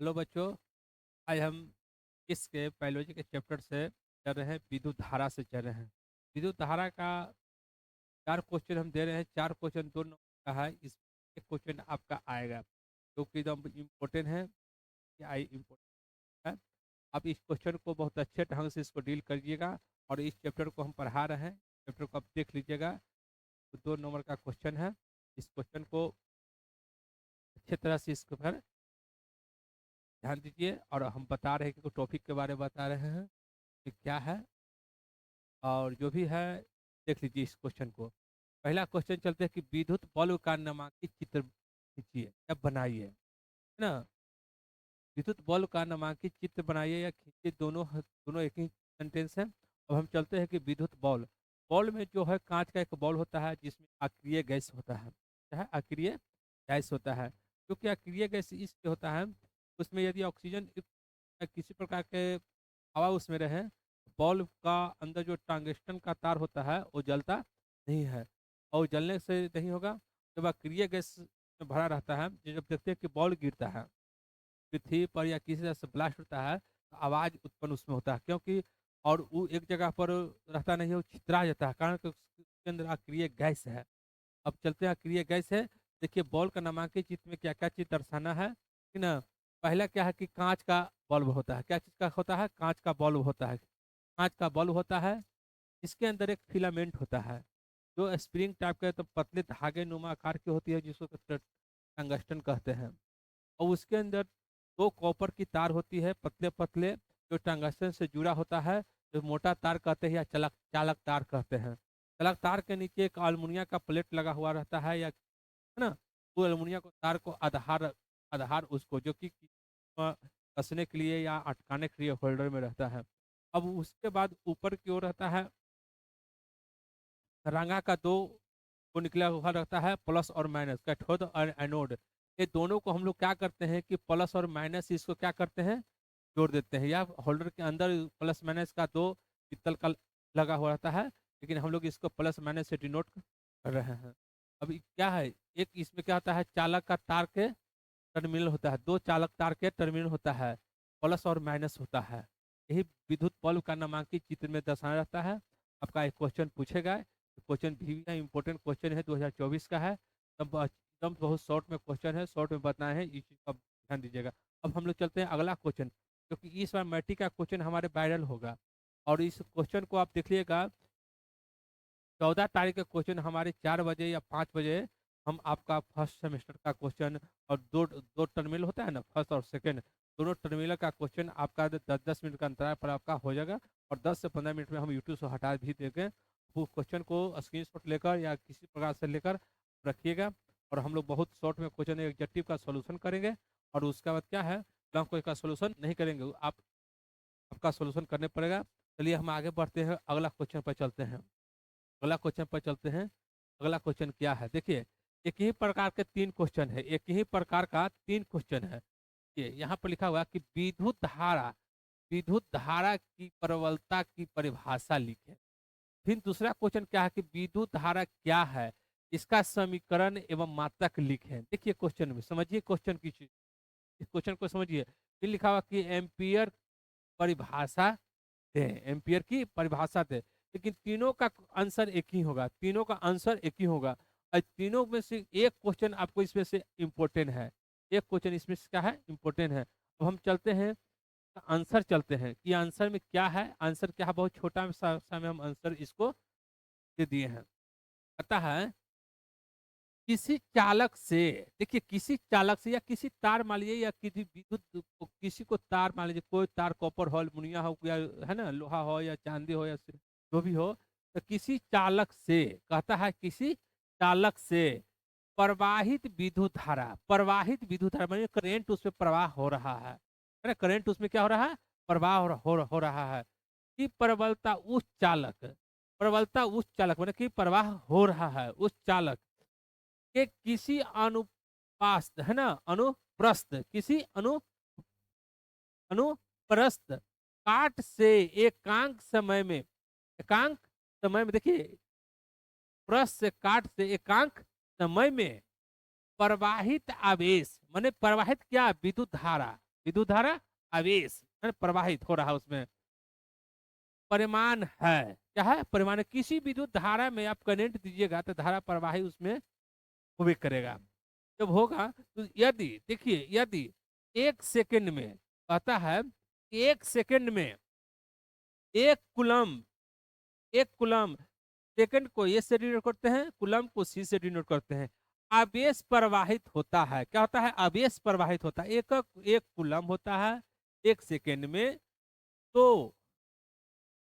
Hello बच्चों। आज हम इसके बायोलॉजी के चैप्टर से चल रहे हैं, विद्युत धारा से चल रहे हैं। विद्युत धारा का 4 क्वेश्चन हम दे रहे हैं। 4 क्वेश्चन 2 नंबर का है। इस एक क्वेश्चन आपका आएगा जो कि एकदम इम्पोर्टेंट है। कि आई इम्पोर्टेंट है। आप इस क्वेश्चन को बहुत अच्छे ढंग से इसको डील करिएगा। और इस चैप्टर को हम पढ़ा रहे हैं, चैप्टर को आप देख लीजिएगा। तो 2 नंबर का क्वेश्चन है। इस क्वेश्चन को अच्छे तरह से इसके पर ध्यान दीजिए। और हम बता रहे हैं कि टॉपिक के बारे में बता रहे हैं कि क्या है और जो भी है देख लीजिए इस क्वेश्चन को। पहला क्वेश्चन चलते हैं कि विद्युत बल्ब का नामांकित चित्र खींचिए या बनाइए, है ना। विद्युत बल्ब का नामांकित चित्र बनाइए या खींचिए, दोनों दोनों एक ही सेंटेंस है। अब हम चलते हैं कि विद्युत बल्ब बल्ब में जो है कांच का एक बल्ब होता है जिसमें अक्रिय गैस होता है। क्या है? अक्रिय गैस होता है। क्योंकि अक्रिय गैस इसलिए होता है, उसमें यदि ऑक्सीजन या किसी प्रकार के हवा उसमें रहे, बल्ब का अंदर जो टंगस्टन का तार होता है वो जलता नहीं है। और जलने से नहीं होगा। जब अक्रिय गैस में भरा रहता है, जब देखते हैं कि बल्ब गिरता है पृथ्वी पर या किसी तरह से ब्लास्ट होता है, तो आवाज उत्पन्न उसमें होता है। क्योंकि और वो एक जगह पर रहता नहीं है, वो छितरा जाता है, कारण कि उसके अंदर अक्रिय गैस है। अब चलते हैं अक्रिय गैस है। देखिए बल्ब का नामांकित चित्र में क्या क्या चीज दर्शाना है कि ना। पहला क्या है कि कांच का बल्ब होता है। क्या चीज का होता है? कांच का बल्ब होता है। कांच का बल्ब होता है। इसके अंदर एक फिलामेंट होता है जो स्प्रिंग टाइप के तो पतले धागे नुमा आकार की होती है, जिसको टंगस्टन कहते हैं। और उसके अंदर 2 कॉपर की तार होती है, पतले पतले, जो टंगस्टन से जुड़ा होता है। जो मोटा तार कहते हैं या चलक चालक तार कहते हैं। चालक तार के नीचे एक अल्मुनिया का प्लेट लगा हुआ रहता है, या है ना। वो अल्मुनिया को तार को आधार आधार उसको जो कि कसने के लिए या अटकाने के लिए होल्डर में रहता है। अब उसके बाद ऊपर की ओर रहता है रंगा का 2 को निकला हुआ रहता है, प्लस और माइनस, कैथोड और एनोड। ये दोनों को हम लोग क्या करते हैं कि प्लस और माइनस इसको क्या करते हैं, जोड़ देते हैं। या होल्डर के अंदर प्लस माइनस का 2 पित्तल का लगा हुआ रहता है, लेकिन हम लोग इसको प्लस माइनस से डिनोट कर रहे हैं। अभी क्या है, एक इसमें क्या होता है, चालक का तार के टर्मिनल होता है, 2 चालक तार के टर्मिनल होता है, प्लस और माइनस होता है। यही विद्युत बल्ब का नामांकित चित्र में दर्शाया रहता है। आपका एक क्वेश्चन पूछेगा। क्वेश्चन भी है, इंपॉर्टेंट क्वेश्चन है, 2024 का है। तब एकदम बहुत शॉर्ट में क्वेश्चन है, शॉर्ट में बताए हैं, इस चीज का ध्यान दीजिएगा। अब हम लोग चलते हैं अगला क्वेश्चन, क्योंकि इस बार मैट्रिक का क्वेश्चन हमारे वायरल होगा। और इस क्वेश्चन को आप देखिएगा, 14 तारीख का क्वेश्चन हमारे 4 बजे या 5 बजे हम आपका फर्स्ट सेमेस्टर का क्वेश्चन, और दो दो टर्मिनल होता है ना, फर्स्ट और सेकंड, दोनों टर्मिनल का क्वेश्चन आपका 10-10 मिनट का अंतराल पर आपका हो जाएगा। और 10 से 15 मिनट में हम यूट्यूब से हटा भी देंगे। वो क्वेश्चन को स्क्रीनशॉट लेकर या किसी प्रकार से लेकर रखिएगा। और हम लोग बहुत शॉर्ट में क्वेश्चन एग्जेक्टिव का सोल्यूशन करेंगे। और उसके बाद क्या है, लॉन्ग क्वेश्चन का सोल्यूशन नहीं करेंगे, आप आपका सोल्यूशन करने पड़ेगा। चलिए हम आगे बढ़ते हैं, अगला क्वेश्चन पर चलते हैं। अगला क्वेश्चन पर चलते हैं। अगला क्वेश्चन क्या है, देखिए। एक ही प्रकार के 3 क्वेश्चन है, एक ही प्रकार का 3 क्वेश्चन है। ये यहाँ पर लिखा हुआ है कि विद्युत धारा की प्रबलता की परिभाषा लिखें। फिर दूसरा क्वेश्चन क्या है कि विद्युत धारा क्या है, इसका समीकरण एवं मात्रक लिखें। देखिए क्वेश्चन में समझिए, क्वेश्चन की चीज, इस क्वेश्चन को समझिए। फिर लिखा हुआ कि एम्पियर परिभाषा दे, एम्पियर की परिभाषा दे। लेकिन तीनों का आंसर एक ही होगा, तीनों का आंसर एक ही होगा। और तीनों में से एक क्वेश्चन आपको इसमें से इंपॉर्टेंट है, एक क्वेश्चन इसमें से क्या है, इंपॉर्टेंट है। अब हम चलते हैं आंसर, चलते हैं कि आंसर में क्या है। आंसर क्या है, बहुत छोटा सा में हम आंसर इसको दे दिए हैं। पता है, किसी चालक से, देखिए किसी चालक से या किसी तार मान लीजिए, या किसी विद्युत किसी को तार मान लीजिए, कोई तार कॉपर हो, एल्युमिनियम हो, या है ना, लोहा हो या चांदी हो या जो भी हो, तो किसी चालक से, कहता है किसी चालक से प्रवाहित विद्युत धारा, प्रवाहित विद्युत धारा मानिए करंट उसमें प्रवाह हो रहा है ना, करंट उसमें क्या हो रहा है, प्रवाह हो रहा है। कि प्रबलता उस चालक, प्रबलता उस चालक माने कि प्रवाह हो रहा है उस चालक के किसी अनुपास्त, है ना, अनुप्रस्थ, किसी अनुप्रस्थ काट से एकांक समय में, देखिए, प्रस्थ से काट से एकांक समय में प्रवाहित आवेश, माने प्रवाहित क्या, विद्युत धारा, विद्युत धारा आवेश है ना, प्रवाहित हो रहा उसमें। परिमाण है, क्या है? परिमाण है। किसी विद्युत धारा में आप करंट दीजिएगा तो धारा प्रवाही उसमें होबे करेगा। जब होगा तो यदि देखिए, यदि 1 सेकंड में कहता है कि 1 सेकंड में 1 कूलम, 1 कूलम, सेकंड को ए से डिनोट करते हैं, कूलम को सी से डिनोट करते हैं। आवेश प्रवाहित होता है, क्या होता है? आवेश प्रवाहित होता है। एक 1 कूलम होता है 1 सेकंड में। तो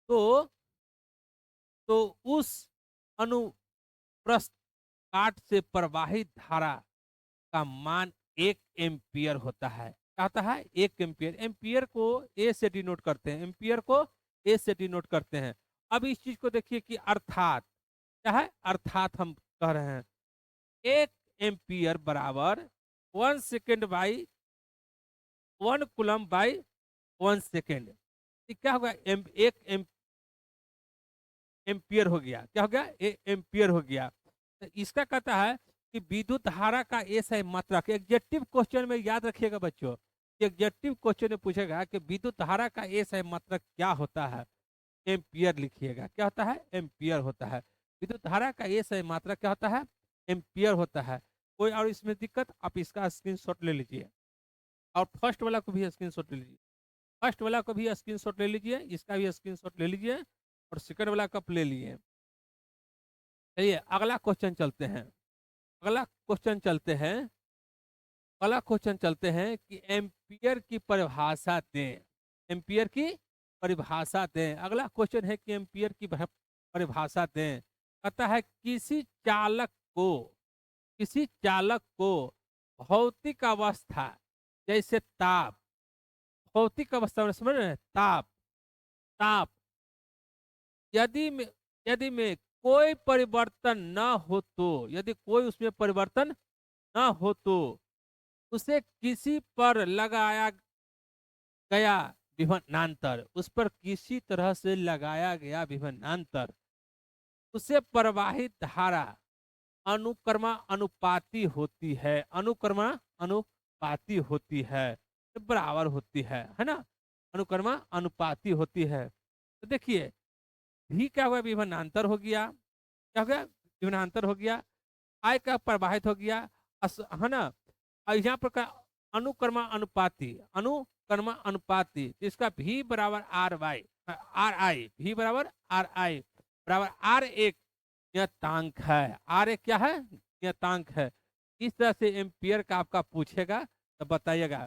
तो तो उस अनुप्रस्थ काट से प्रवाहित धारा का मान 1 एम्पियर होता है। क्या होता है? 1 एम्पियर। एम्पियर को ए से डिनोट करते हैं, एम्पियर को ए से डिनोट करते हैं। अब इस चीज को देखिए कि अर्थात क्या है? अर्थात हम कह रहे हैं 1 एम्पियर बराबर 1 second by 1 coulomb by 1 second. क्या होगा? एक एम्पियर हो गया। क्या हो गया? एम्पियर हो गया। तो इसका कहता है कि विद्युत धारा का एसआई मात्रक। एग्जेक्टिव क्वेश्चन में याद रखिएगा बच्चों, एग्जेक्टिव क्वेश्चन में पूछेगा कि विद्युत धारा का एसआई मात्रक क्या होता है? एम्पियर लिखिएगा। क्या होता है? एम्पियर होता है। विद्युत धारा का एसआई मात्रक क्या होता है? एम्पियर होता है। कोई और इसमें दिक्कत? आप इसका स्क्रीनशॉट ले लीजिए और फर्स्ट वाला को भी स्क्रीनशॉट ले लीजिए। फर्स्ट वाला को भी स्क्रीनशॉट ले लीजिए, इसका भी स्क्रीनशॉट ले लीजिए और सेकंड वाला कप ले लिए। चलिए अगला क्वेश्चन चलते हैं। अगला क्वेश्चन चलते हैं। अगला क्वेश्चन चलते हैं कि एम्पियर की परिभाषा दें। एम्पियर की परिभाषा दें। अगला क्वेश्चन है कि एम्पियर की परिभाषा दें। कहता है किसी चालक को भौतिक अवस्था जैसे ताप, भौतिक अवस्था में समझ रहे हैं? ताप, ताप यदि में यदि में कोई परिवर्तन न हो तो, यदि कोई उसमें परिवर्तन न हो तो उसे किसी पर लगाया गया विभवांतर, उस पर किसी तरह से लगाया गया विभवांतर, उसे प्रवाहित धारा अनुक्रमा अनुपाती होती है। अनुक्रमा अनुपाती होती है, बराबर होती है ना? अनुक्रमा अनुपाती होती है। तो देखिए भी क्या हुआ? विभवांतर हो गया। क्या हो गया? विभवांतर हो गया। आय का प्रवाहित हो गया, है ना? और यहाँ पर का अनुक्रमा अनुपाती, अनुक्रमा अनुपाती, तो इसका भी बराबर आर वाई, आर आई, भी बराबर आर आई बराबर आर एक नियतांक है। आर एक क्या है? नियतांक है। इस तरह से एम्पियर का आपका पूछेगा तो बताइएगा,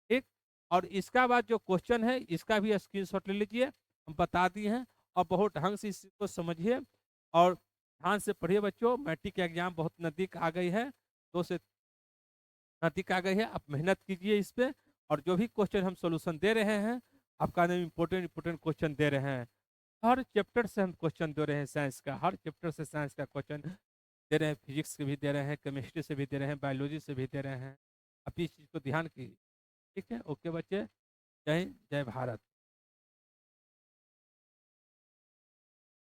ठीक। और इसका बाद जो क्वेश्चन है इसका भी स्क्रीनशॉट ले लीजिए, हम बता दिए हैं। और बहुत ढंग से इसको समझिए और ध्यान से पढ़िए बच्चों। मैट्रिक एग्जाम बहुत नजदीक आ गई है, 2 से नजदीक आ गई है। आप मेहनत कीजिए इस पे। और जो भी क्वेश्चन हम सोल्यूशन दे रहे हैं, आपका इंपॉर्टेंट इंपॉर्टेंट क्वेश्चन दे रहे हैं। हर चैप्टर से हम क्वेश्चन दे रहे हैं, साइंस का हर चैप्टर से साइंस का क्वेश्चन दे रहे हैं। फिजिक्स के भी दे रहे हैं, केमिस्ट्री से भी दे रहे हैं, बायोलॉजी से भी दे रहे हैं। आप इस चीज़ को ध्यान कीजिए, ठीक है? ओके बच्चे, जय हिंद, जय भारत।